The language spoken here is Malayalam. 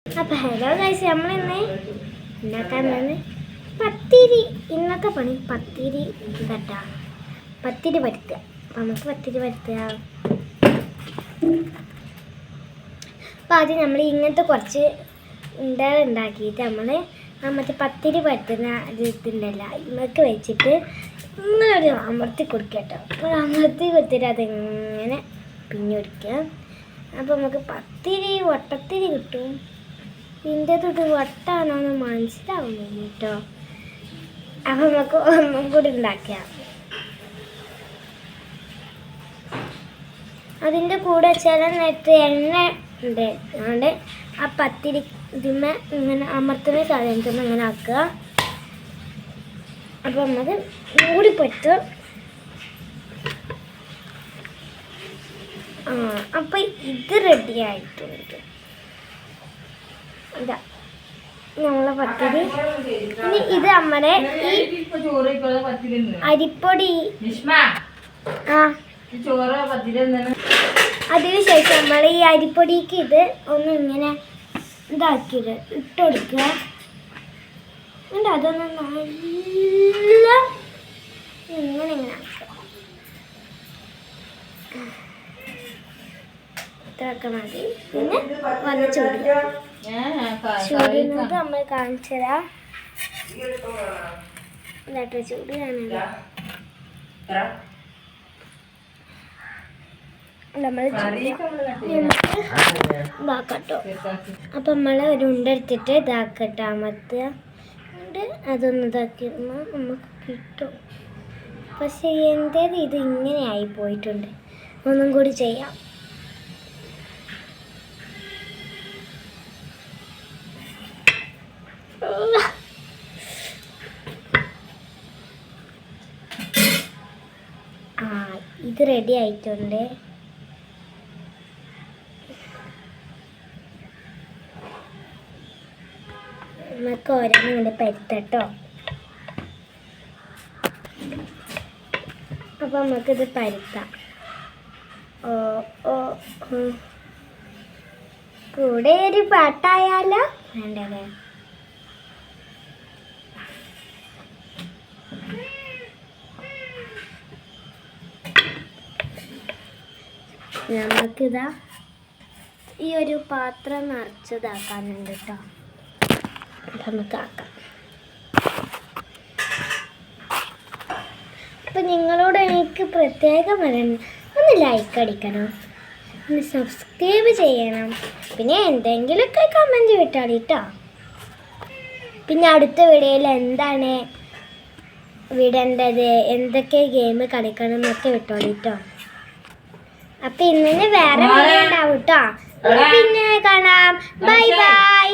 അപ്പോൾ ഹലോ ഗൈസ്, നമ്മളിന്ന് ഉണ്ടാക്കാൻ പത്തിരി. ഇന്നത്തെ പണി പത്തിരി തട്ടാ, പത്തിരി പരത്തുക. അപ്പം നമുക്ക് പത്തിരി പരത്തുക. അപ്പം ആദ്യം നമ്മൾ ഇങ്ങനത്തെ കുറച്ച് ഉണ്ടാക്കിയിട്ട് നമ്മൾ മറ്റേ പത്തിരി പരത്തുന്ന ഇതുണ്ടല്ല, ഇന്നൊക്കെ വെച്ചിട്ട് ഇങ്ങനെ അമർത്തി കൊടുക്കുക കേട്ടോ. അപ്പോൾ അമർത്തി കൊടുത്തിട്ട് അതെങ്ങനെ പിഞ്ഞൊടിക്കുക. അപ്പോൾ നമുക്ക് പത്തിരി വട്ടത്തിരി കിട്ടും. ഇതിൻ്റെ തൊട്ട് വട്ടാണോന്ന് മനസ്സിലാവുന്നില്ല കേട്ടോ. അപ്പം നമുക്ക് ഒന്നും കൂടി ഉണ്ടാക്കാം. അതിൻ്റെ കൂടെ ചില നേരത്തെ എണ്ണ ഉണ്ട്, അതുകൊണ്ട് ആ പത്തിരി ഇതിന്മേ ഇങ്ങനെ അമർത്തുന്ന സാധനത്തിൽ ഇങ്ങനെ ആക്കുക. അപ്പം നമുക്ക് കൂടി പറ്റും. അപ്പം ഇത് റെഡി ആയിട്ടുണ്ട്. ഇതാ നമ്മളെ പത്തിരി. ഇനി ഇത് നമ്മുടെ ഈ അരിപ്പൊടി അതിനുശേഷം നമ്മൾ ഈ അരിപ്പൊടിക്ക് ഇത് ഒന്ന് ഇങ്ങനെ ഇതാക്കിയിട്ട് ഇട്ടുകൊടുക്കുക. എന്നിട്ട് അതൊന്ന് നല്ല ഇങ്ങനെ ആക്കുക. ഇത്രയൊക്കെ മതി. പിന്നെ വന്ന് ചൂടുന്നത് നമ്മൾ കാണിച്ചു തരാം. എന്നിട്ട് ചൂട് നമ്മൾ ഇതാക്കട്ടോ. അപ്പം നമ്മൾ ഒരു ഉണ്ടെടുത്തിട്ട് ഇതാക്കട്ടോ, അമർത്തുക. എന്നിട്ട് അതൊന്ന് ഇതാക്കിയിരുന്നാൽ നമുക്ക് കിട്ടും. പക്ഷേ എൻ്റേത് ഇത് ഇങ്ങനെ ആയി പോയിട്ടുണ്ട്. ഒന്നും കൂടി ചെയ്യാം. ഇത് റെഡി ആയിട്ടുണ്ട്. നമുക്ക് ഓരോന്നും ഇങ്ങനെ പരത്തട്ടോ. അപ്പം നമുക്കിത് പരത്താം. കൂടെ ഒരു പാട്ടായാലോ? വേണ്ടല്ലേ? നമുക്കിതാ ഈ ഒരു പാത്രം നിറച്ചതാക്കാനുണ്ട് കേട്ടോ. നമുക്ക് ആക്കാം. അപ്പം നിങ്ങളോട് എനിക്ക് പ്രത്യേകം പറയണം, ഒന്ന് ലൈക്ക് അടിക്കണം, ഒന്ന് സബ്സ്ക്രൈബ് ചെയ്യണം, പിന്നെ എന്തെങ്കിലുമൊക്കെ കമൻറ്റ് വിട്ടാളി കേട്ടോ. പിന്നെ അടുത്ത വീഡിയോയിൽ എന്താണ് വിടേണ്ടത്, എന്തൊക്കെ ഗെയിം കളിക്കണം എന്നൊക്കെ വിട്ടോളി കേട്ടോ. അപ്പം ഇന്നിന് വേറെ വീഡിയോ ഉണ്ടാവും കേട്ടോ. പിന്നെ കാണാം. Bye bye.